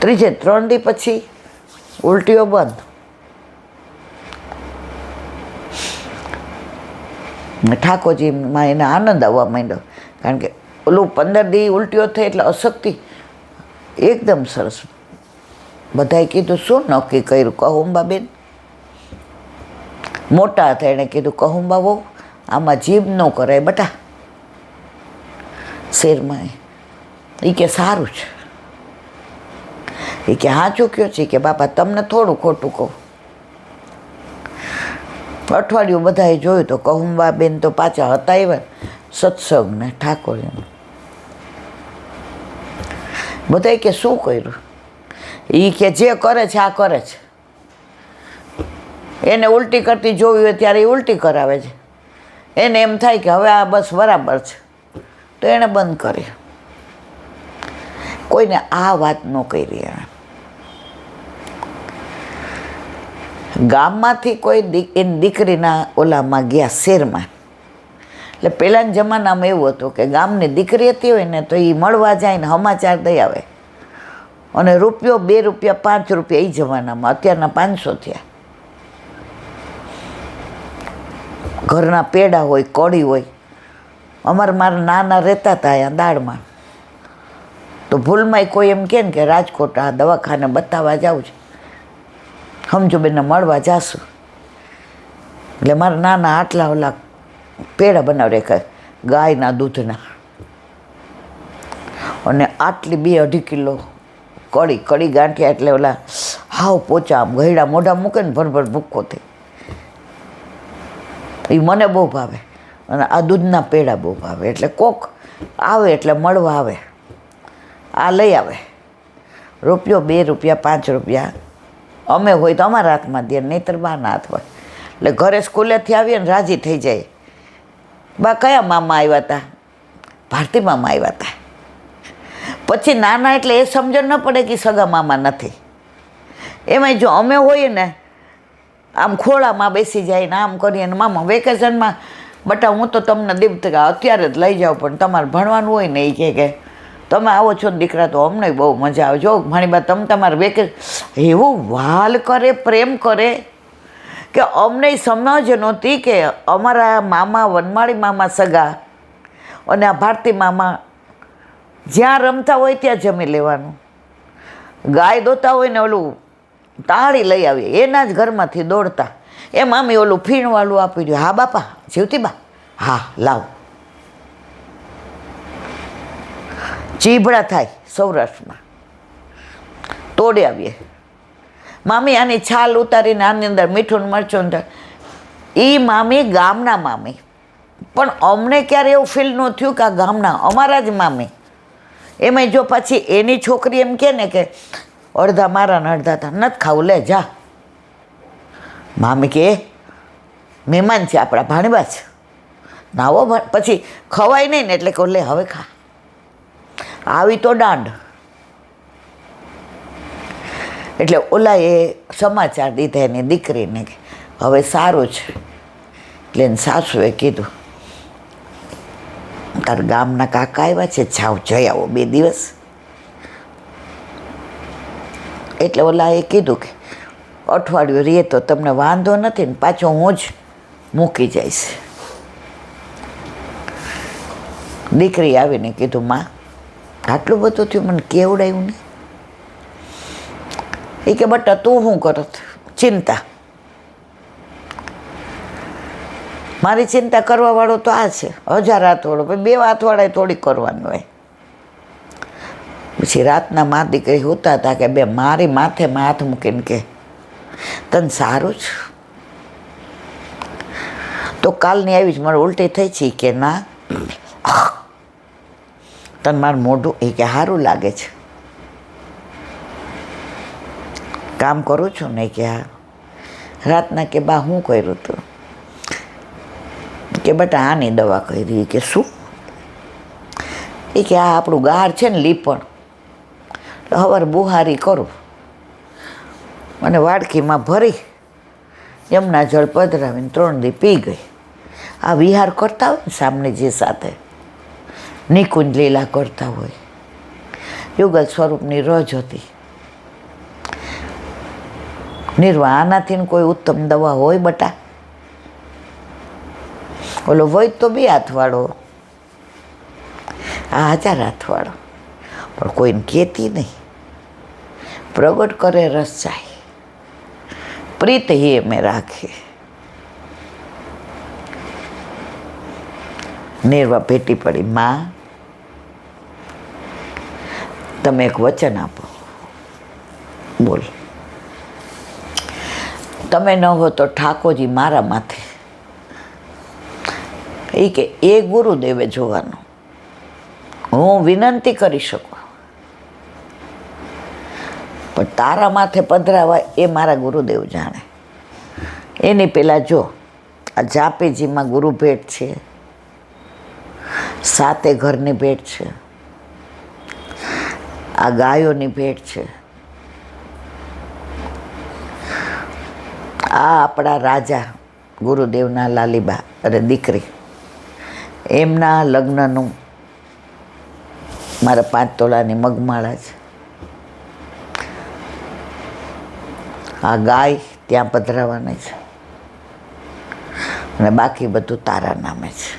ત્રીજે 3 દી પછી ઉલટીઓ બંધ. ઠાકોરજીમાં એને આનંદ આવવા માંડ્યો, કારણ કે ઓલું 15 દી ઉલટીઓ થઈ એટલે અશક્તિ એકદમ સરસ. બધાએ કીધું શું નક્કી કર્યું? કહુંબાબેન મોટા હતા, એણે કીધું કહુંબા બહુ આમાં જીભ ન કરાય બટા શેરમાં. એ કે સારું છે. એ કે હા ચૂક્યો છે કે બાપા તમને થોડું ખોટું કહું. અઠવાડિયું બધાએ જોયું તો કહુંબાબેન તો પાછા હતા એવા સત્સંગ ને ઠાકોરજીને. બધાએ કે શું કર્યું? એ કે જે કરે છે આ કરે છે. એને ઉલટી કરતી જોવી હોય ત્યારે એ ઉલટી કરાવે છે. એને એમ થાય કે હવે આ બસ બરાબર છે તો એણે બંધ કરી. કોઈને આ વાત ન કરી. ગામમાંથી કોઈ એની દીકરીના ઓલામાં ગયા શેરમાં. એટલે પહેલાંના જમાનામાં એવું હતું કે ગામની દીકરી હતી હોય ને તો એ મળવા જાય ને સમાચાર દઈ આવે. અને રૂપિયો 2 રૂપિયા 5 રૂપિયા એ જમાનામાં, અત્યારના 500 થયા. ઘરના પેડા હોય, કઢી હોય. મારા નાના રહેતા હતા અહીંયા દાળમાં, તો ભૂલમાંય કોઈ એમ કહે ને કે રાજકોટ આ દવાખાને બતાવવા જાઉં છે, સમજો બેનને મળવા જાશું. એટલે મારા નાના આટલા ઓલા પેડા બનાવી રાખ્યા ગાયના દૂધના, અને આટલી 2-2.5 કિલો કઢી ગાંઠિયા. એટલે ઓલા હાવ પોચા આમ ગયડા મોઢા મૂકે ને ભરભર ભૂક્કો થઈ. એ મને બહુ ભાવે, અને આ દૂધના પેડા બહુ ભાવે. એટલે કોક આવે એટલે મળવા આવે, આ લઈ આવે. રૂપિયો 2 રૂપિયા 5 રૂપિયા અમે હોય તો અમારા હાથમાં દે, નહીંતર બાના હાથમાં. એટલે ઘરે સ્કૂલેથી આવીએ ને રાજી થઈ જાય. બા કયા મામા આવ્યા હતા? ભારતી મામા આવ્યા હતા. પછી નાના એટલે એ સમજણ ન પડે કે સગા મામા નથી. એમાંય જો અમે હોઈએ ને આમ ખોળામાં બેસી જાય ને આમ કરીએ ને મામા વેકેશનમાં બટા હું તો તમને દીપતા અત્યારે જ લઈ જાઉં, પણ તમારે ભણવાનું હોય ને એ કે તમે આવો છો ને દીકરા તો અમને બહુ મજા આવે. જો ભાણીબા તમે તમારે વેકેશન એવું વાલ કરે, પ્રેમ કરે કે અમને સમજ નહોતી કે અમારા મામા વનમાળી મામા સગા અને આ ભારતી મામા જ્યાં રમતા હોય ત્યાં જમી લેવાનું. ગાય દોતા હોય ને ઓલું તાળી લઈ આવીએ, એના જ ઘરમાંથી દોડતા. એ મામી ઓલું ફીણવાળું આપી દે. હા બાપા જીવતી બા, હા લાવ. ચીભડા થાય સૌરાષ્ટ્રમાં, તોડી આવીએ. મામી આની છાલ ઉતારીને આની અંદર મીઠું ને મરચું. એ મામી ગામના મામી, પણ અમને ક્યારે એવું ફીલ ન થયું કે આ ગામના અમારા જ મામી. એમાંય જો પછી એની છોકરી એમ કહે ને કે અડધા મારા ને અડધા તા, નથી ખાવું લે જા. મામી કે મહેમાન છે આપણા, ભાણબા છે, નાવો. પછી ખવાય નહીં ને એટલે કહું લે હવે ખા. આવી તો દાંડ. એટલે ઓલા એ સમાચાર દીધા એની દીકરીને કે હવે સારું છે. એટલે એને સાસુએ કીધું તાર ગામના કાકા આવ્યા છે, જાઓ જઈ આવો 2 દિવસ. એટલે ઓલા એ કીધું કે અઠવાડિયું રહીએ તો તમને વાંધો નથી ને, પાછો હું જ મૂકી જઈશ. દીકરી આવીને કીધું માં આટલું બધું થયું મને કેવડાયું ને. એ કે બટા તું શું કરત? ચિંતા. મારી ચિંતા કરવાવાળો તો આ છે, 1000 હાથવાળો. પછી 2 હાથવાળાએ થોડી કરવાનું હોય. પછી રાતના મા દીકરી હોતા હતા કે બે મારી માથે હાથ મૂકીને કે તને સારું છે? તો કાલની આવી જ મારે ઉલટી થઈ છે કે ના તને મારું મોઢું એ કે સારું લાગે છે, કામ કરું છું ને કે હા. રાતના કે બા શું કર્યું તું? કે બટા આની દવા કરી. કે શું? એ કે આ આપણું ગાર છે ને લીપણ, સવારે બુહારી કરું અને વાડકીમાં ભરી યમુના જળ પધરાવીને 3 દી પી ગઈ. આ વિહાર કરતા હોય ને સામનેજી સાથે, નિકુંજ લીલા કરતા હોય, યુગલ સ્વરૂપની રજ હતી. નિર્વા આનાથી કોઈ ઉત્તમ દવા હોય બટા? ઓલો હોય તો 2 હાથવાળો, આ 1000 હાથવાળો, પણ કોઈને કહેતી નહીં. પ્રગટ કરે રસ જાય, પ્રીત હે મેં રાખે. નિર્વા ભેટી પડી, માં તમે એક વચન આપો. બોલ. તમે ન હો તો ઠાકોરજી મારા માથે. એ કે એ ગુરુદેવે જોવાનું, હું વિનંતી કરી શકું, પણ તારા માથે પધરાવાય એ મારા ગુરુદેવ જાણે. એની પહેલાં જો આ જાપેજીમાં ગુરુ ભેટ છે, 7 ઘરની ભેટ છે, આ ગાયોની ભેટ છે, આ આપણા રાજા ગુરુદેવના લાલીબા અરે દીકરી, એમના લગ્નનું મારા 5 તોલાની મગમાળા છે. આ ગાય ત્યાં પધરાવાની છે, અને બાકી બધું તારા નામે છે.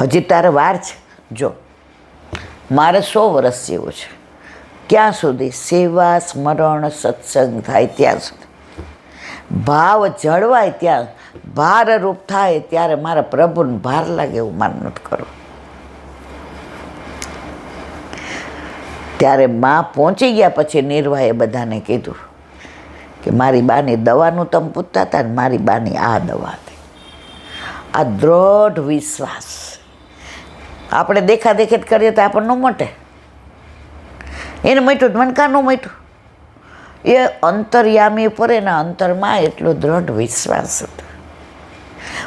હજી તારે વાર છે. જો મારે 100 વર્ષ જેવું છે, ક્યાં સુધી સેવા સ્મરણ સત્સંગ થાય ત્યાં સુધી, ભાવ જળવાય ત્યાં, ભારરૂપ થાય ત્યારે મારા પ્રભુને ભાર લાગે એવું માન નથી કરવું. ત્યારે માં પહોંચી ગયા પછી નિર્વાહે બધાને કીધું કે મારી બાની દવાનું તમે પૂછતા હતા ને, મારી બાની આ દવા હતી. આ દ્રઢ વિશ્વાસ. આપણે દેખાદેખી કરીએ તો આપણને મટે, એને મટ્યું મને કાં ન મટ્યું? એ અંતર્યામી પર એના અંતરમાં એટલો દ્રઢ વિશ્વાસ હતો.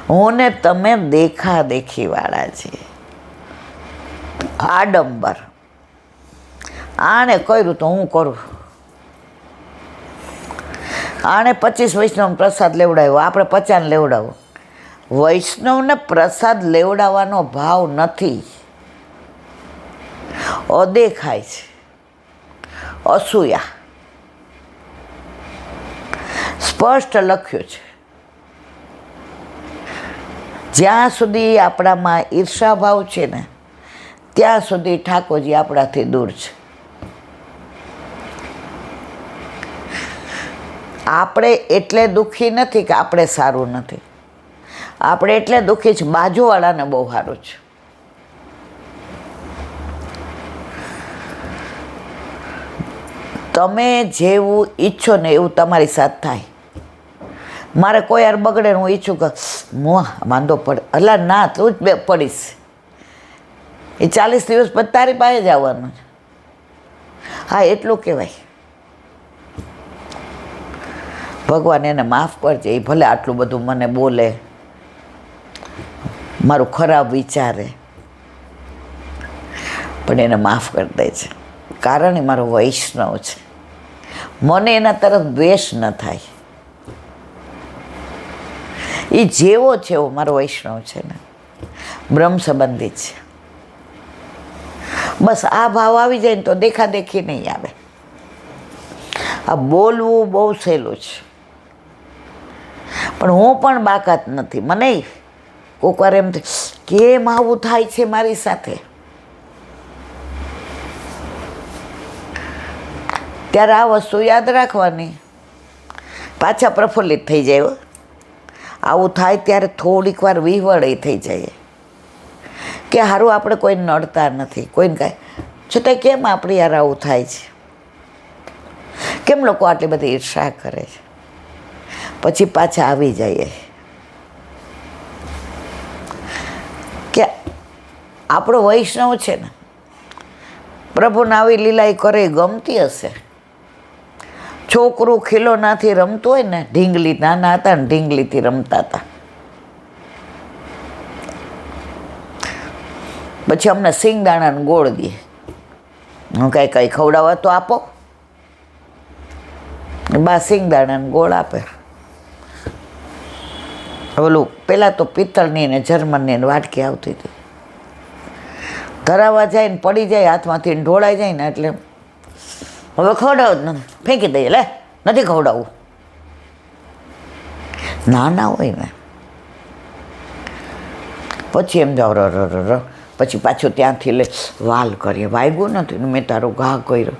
હું ને તમે દેખાદેખીવાળા છીએ, આડંબર. આણે કર્યું તો હું કરું. આણે 25 વૈષ્ણવ પ્રસાદ લેવડાવ્યો, આપણે 50 લેવડાવો. વૈષ્ણવને પ્રસાદ લેવડાવવાનો ભાવ નથી, અદેખાય છે, અસૂયા. સ્પષ્ટ લખ્યું છે. જ્યાં સુધી આપણામાં ઈર્ષાભાવ છે ને, ત્યાં સુધી ઠાકોરજી આપણાથી દૂર છે. આપણે એટલે દુઃખી નથી કે આપણે સારું નથી, આપણે એટલે દુઃખી છે બાજુવાળાને બહુ સારું છે. તમે જેવું ઈચ્છો ને એવું તમારી સાથે થાય. મારે કોઈ યાર બગડે હું ઈચ્છું કે હું વાંધો પડે, અલા ના તું જ પડીશ. એ 40 દિવસ પછી તારી પાસે જ આવવાનું છે. હા એટલું કહેવાય. ભગવાન એને માફ કરજે, એ ભલે આટલું બધું મને બોલે, મારું ખરાબ વિચારે, પણ એને માફ કરી દે છે, કારણ એ મારો વૈષ્ણવ છે. મને એના તરફ દ્વેષ ન થાય. એ જેવો છે એવો મારો વૈષ્ણવ છે ને, બ્રહ્મ સંબંધી છે. બસ આ ભાવ આવી જાય ને તો દેખાદેખી નહીં આવે. આ બોલવું બહુ સહેલું છે, પણ હું પણ બાકાત નથી. મને કોઈક વાર એમ કેમ આવું થાય છે મારી સાથે, ત્યારે આ વસ્તુ યાદ રાખવાની, પાછા પ્રફુલ્લિત થઈ જાય. આવું થાય ત્યારે થોડીક વાર વિહવળ થઈ જાય કે સારું આપણે કોઈને નડતા નથી, કોઈને કાંઈ, છતાંય કેમ આપણે યાર આવું થાય છે, કેમ લોકો આટલી બધી ઈર્ષા કરે છે. પછી પાછા આવી જઈએ કે આપણો વૈષ્ણવ છે ને, પ્રભુને આવી લીલા કરે ગમતી હશે. છોકરું ખીલોનાથી રમતું હોય ને, ઢીંગલી, નાના હતા ને ઢીંગલીથી રમતા હતા, પછી અમને સિંગદાણાને ગોળ દે, હું કાંઈ કંઈ ખવડાવવા તો આપો, બા સિંગદાણાને ગોળ આપે. ઓલું પહેલાં તો પિત્તળની ને જર્મનની ને વાટકી આવતી હતી, ધરાવવા જાય ને પડી જાય હાથમાંથી ઢોળાઈ જાય ને એટલે હવે ખવડાવ જ નથી, ફેંકી દઈએ, લે નથી ખવડાવવું. નાના હોય ને પછી એમ જાવ ર પછી પાછું ત્યાંથી લે વાલ કરીએ, વાગ્યું નથી ને મેં તારો ઘા કર્યો.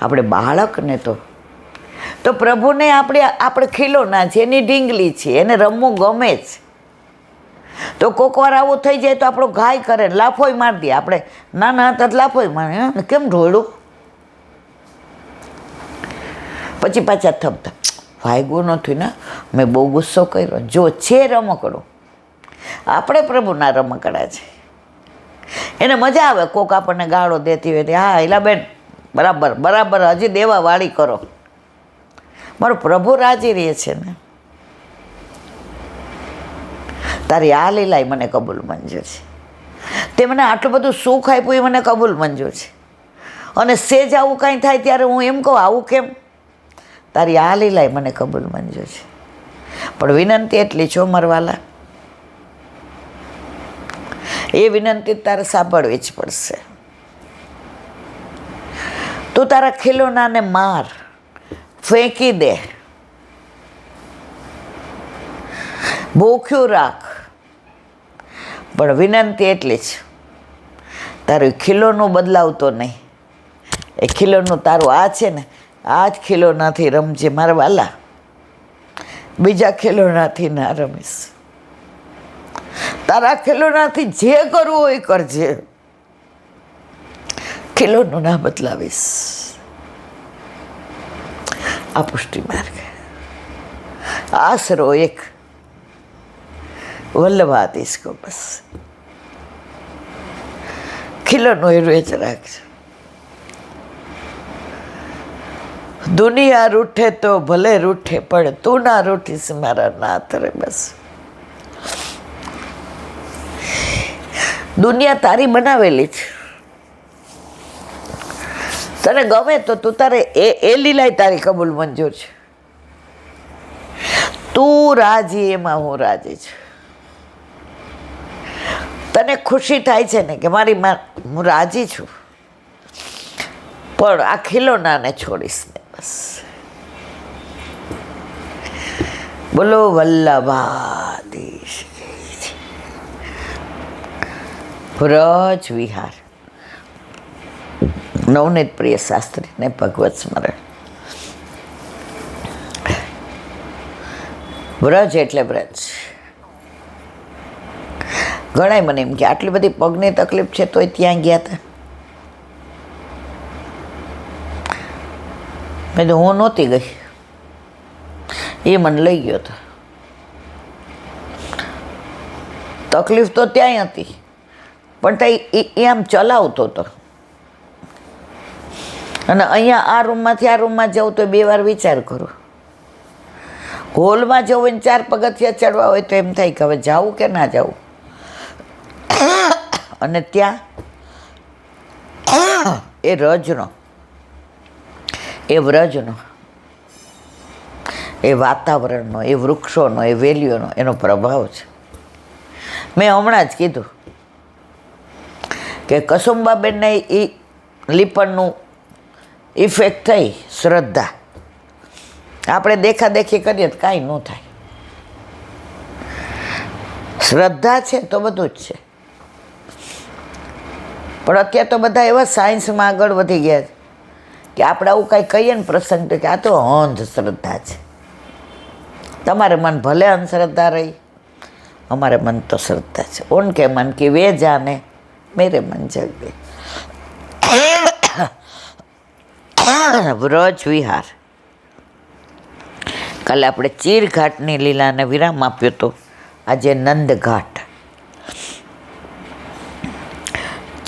આપણે બાળકને તો પ્રભુને આપણે ખીલોના છે, એની ઢીંગલી છે, એને રમવું ગમે જ. તો કોક વાર આવું થઈ જાય તો આપણો ઘાય કરે, લાફોય મારી દે. આપણે નાના હતા તો લાફોય મારે, કેમ ઢોળ્યું, પછી પાછા થપથપ, વાગ્યું નથી ને, મેં બહુ ગુસ્સો કર્યો. જો છે રમકડો, આપણે પ્રભુના રમકડા છે. એને મજા આવે કોક આપણને ગાળો દેતી હોય, હા એલા બેન બરાબર હજી દેવા વાળી કરો. મારો પ્રભુ રાજી રહે છે ને. તારી આ લીલાય મને કબૂલ મંજૂર છે. તે મને આટલું બધું સુખ આપ્યું એ મને કબૂલ મંજૂર છે. અને સેજ આવું કાંઈ થાય ત્યારે હું એમ કહું આવું કેમ? તારી આ લીલાય મને કબૂલ મંજૂર છે. પણ વિનંતી એટલી છો મરવાલા, એ વિનંતી તારે સાંભળવી જ પડશે. તું તારા ખીલોનાને માર, ફેંકી દે, ભૂખ્યું રાખ, પણ વિનંતી એટલી જ, તારું ખીલોનું બદલાવતો નહીં. એ ખીલોનું તારું આ છે ને, આ જ ખીલોનાથી રમજે મારા વાલા, બીજા ખીલોનાથી ના રમીશ. તારા ખીલોનાથી જે કરવું હોય કરજે, ખીલોનું ના બદલાવીશ. આ પુષ્ટિ માર્ગ, આશરો એક, વલ્લભાતીશ કો બસ. ખીલોનું એરું જ રાખજો. દુનિયા રૂઠે તો ભલે રૂઠે, પણ તું ના રૂઠીશ મારા નાથ રે. બસ દુનિયા તારી બનાવેલી છે, તને ગમે તો તું તારે એ લીલાય તારી કબૂલ મંજૂર છે. તું રાજી એમાં હું રાજી છું. તને ખુશી થાય છે ને કે મારી માં હું રાજી છું, પણ આ ખીલોનાને છોડીશ ને. બસ બોલો વલ્લભાધીશ. વ્રજ વિહાર, નવનીત પ્રિય શાસ્ત્રીને ભગવત સ્મરણ. વ્રજ એટલે વ્રજ. ઘણાય મને એમ કે આટલી બધી પગની તકલીફ છે તોય ત્યાં ગયા હતા. મેં તો હું નહોતી ગઈ, એ મને લઈ ગયો હતો. તકલીફ તો ત્યાંય હતી, પણ ત્યાં એ આમ ચલાવતો હતો. અને અહીંયા આ રૂમમાંથી આ રૂમમાં જવું તો 2 વાર વિચાર કરો. હોલમાં જવું હોય ને 4 પગથિયા ચડવા હોય તો એમ થાય કે હવે જાવું કે ના જાવું. અને ત્યાં એ રજનો, એ વ્રજનો, એ વાતાવરણનો, એ વૃક્ષોનો, એ વેલીઓનો એનો પ્રભાવ છે. મેં હમણાં જ કીધું કે કસુંબાબેનને એ લીપણનું ઇફેક્ટ થઈ, શ્રદ્ધા. આપણે દેખાદેખી કરીએ તો કાંઈ ન થાય. શ્રદ્ધા છે તો બધું જ છે. પણ અત્યારે તો બધા એવા સાયન્સમાં આગળ વધી ગયા છે કે આપણે આવું કાંઈ કહીએ ને પ્રસંગ તો કે આ તો અંધશ્રદ્ધા છે. તમારે મન ભલે અંધશ્રદ્ધા રહી, અમારે મન તો શ્રદ્ધા છે. ઉનકે મન की वे जाने, मेरे मन जग गए. વ્રજ વિહાર. કાલે આપણે ચીરઘાટની લીલાને વિરામ આપ્યો હતો. આજે નંદઘાટ.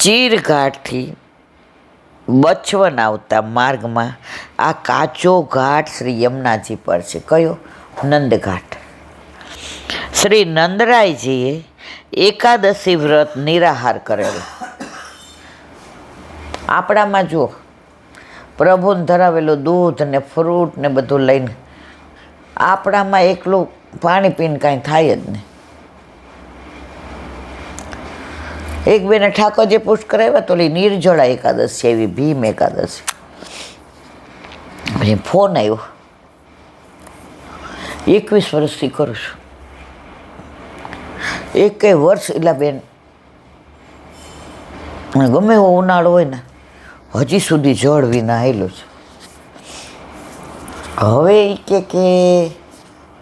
ચીરઘાટથી બચવન આવતા માર્ગમાં આ કાચો ઘાટ શ્રી યમુનાજી પર છે. કયો? નંદઘાટ. શ્રી નંદરાયજીએ એકાદશી વ્રત નિરાહાર કરેલો. આપણામાં જુઓ, પ્રભુને ધરાવેલું દૂધ ને ફ્રૂટ ને બધું લઈને, આપણામાં એકલું પાણી પીને કાંઈ થાય જ નહીં. એક બેને ઠાકોરજી પુષ્ટ કરાવ્યા તો ઓલી નિર્જળા એકાદશી એવી, ભીમ એકાદશી. પછી ફોન આવ્યો, 21 વર્ષથી કરું છું, એકેય વર્ષ એટલે બેન ગમે એવો ઉનાળો હોય ને હજી સુધી જળ વિના આવેલો છે. હવે એ કે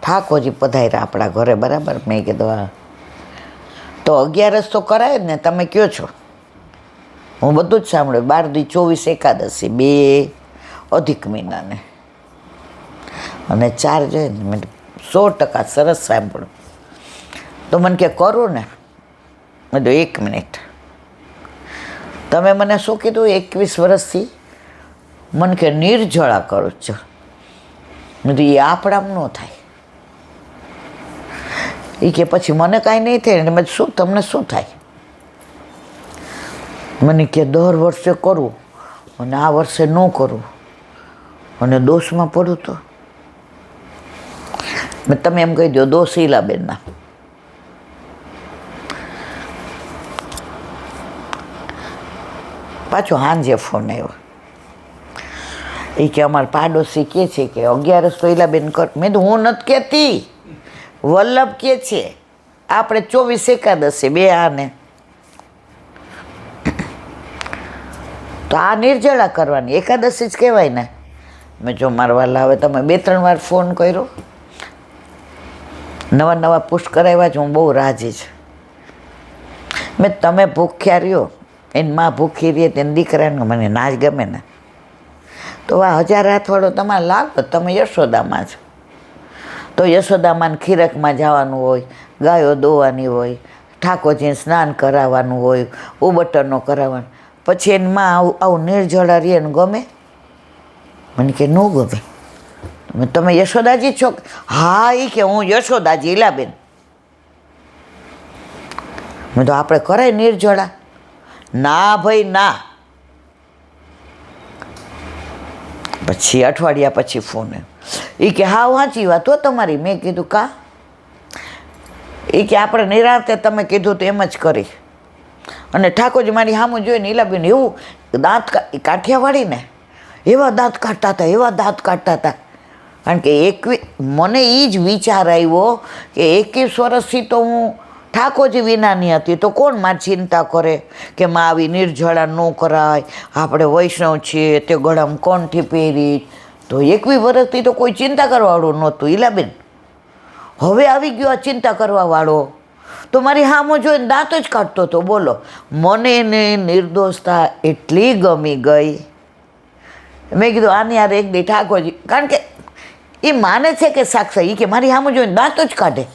ઠાકોરજી પધાર્યા આપણા ઘરે, બરાબર. મેં કીધું હા, તો 11 તો કરાય જ ને, તમે કહો છો. હું બધું જ સાંભળ્યું, 12 દી 24 એકાદશી, 2 અધિક મહિનાને અને 4 જોઈએ ને. મેં 100% સરસ સાંભળ્યું. તો મને કે કરું ને? મેં તો 1 મિનિટ, તમે મને શું કીધું? 21 વર્ષથી મને કે નિર્જળા કરો છો. મેં તો એ આપણામાં ન થાય. એ કે પછી મને કાંઈ નહીં થાય ને. મેં શું, તમને શું થાય? મને કે દર વર્ષે કરું અને આ વર્ષે ન કરું અને દોષમાં પડું તો મેં તમે એમ કહી દો દોષ ઈલાબેનના. પાછો હાંજે ફોન આવ્યો, એ કે અમારા પાડોશી કહે છે કે 11 તો ઈલાબેન કર. મેં તો હું નથી કહેતી, વલ્લભ કહે છે આપણે 24 એકાદશી 2 આને. તો આ નિર્જળા કરવાની એકાદશી જ કહેવાય ને. મેં જો મારા વાલા, હવે તમે 2-3 વાર ફોન કર્યો, નવા પુશ કરાવ્યા છે, હું બહુ રાજી છું. મેં તમે ભૂખ્યા રહ્યો, એની માં ભૂખી રહે, તેને દીકરાને મને નાચ ગમે ને. તો આ 1000 હાથવાળો તમારે લાગો, તમે યશોદામાં છો. તો યશોદામાં ખીરકમાં જવાનું હોય, ગાયો દોવાની હોય, ઠાકોરજીને સ્નાન કરાવવાનું હોય, ઉબટનો કરાવવાનું, પછી એની માં આવું નિર્જળા રહે ને ગમે? મને કે ન ગમે. તમે યશોદાજી છો? હા, એ કે હું યશોદાજી ઈલાબેન. મેં તો આપણે કરાય નિર્જળા? ના ભાઈ ના. પછી અઠવાડિયા પછી ફોન એ કે હા વાંચી વાત હો તમારી. મેં કીધું કા? એ કે આપણે નિરાંતે તમે કીધું તો એમ જ કરી. અને ઠાકોરજી મારી સામું જોઈને ઈલાબેન એવું દાંત કાઠિયાવાડી ને એવા દાંત કાઢતા હતા, એવા દાંત કાઢતા હતા. કારણ કે મને એ જ વિચાર આવ્યો કે 21 વર્ષથી તો હું ઠાકોરજી વિનાની હતી, તો કોણ મારી ચિંતા કરે કે માં આવી નિર્જળા ન કરાય, આપણે વૈષ્ણવ છીએ, તે ગળામાં કંઠી પહેરી. તો 21 વર્ષથી તો કોઈ ચિંતા કરવાવાળું નહોતું ઈલાબેન. હવે આવી ગયો આ ચિંતા કરવાવાળો, તો મારી સામું જોઈને દાંત જ કાઢતો હતો. બોલો, મને એને નિર્દોષતા એટલી ગમી ગઈ. મેં કીધું આની યાર એક દી ઠાકોરજી, કારણ કે એ માને છે કે સાક્ષાત, એ કે મારી સામું જોઈને દાંત જ કાઢે.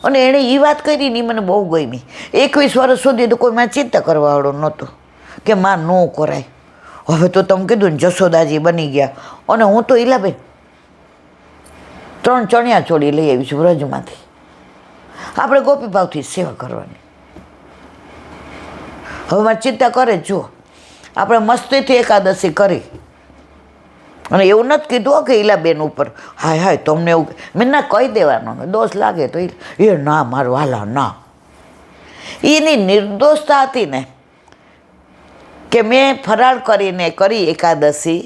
અને એણે એ વાત કરી ને મને બહુ ગમી. 21 વર્ષ સુધી તો કોઈ માં ચિંતા કરવાવાળો નહોતો કે માં ન કરાય. હવે તો તમે કીધું ને જશોદાજી બની ગયા. અને હું તો ઈલાબેન 3 ચણિયા ચોળી લઈ આવી છું વ્રજમાંથી. આપણે ગોપીભાવથી સેવા કરવાની. હવે મારી ચિંતા કરે જ. જુઓ, આપણે મસ્તીથી એકાદશી કરી. અને એવું નથી કીધું કે ઈલાબેન ઉપર હાય હાય તમને એવું. મેં ના કહી દેવાનો, દોષ લાગે તો એ ના મારું વાલા ના. એની નિર્દોષતા હતી ને કે મેં ફરાળ કરીને કરી એકાદશી,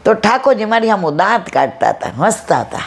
તો ઠાકોરજી મારી આમ દાંત કાઢતા હતા, હસતા હતા.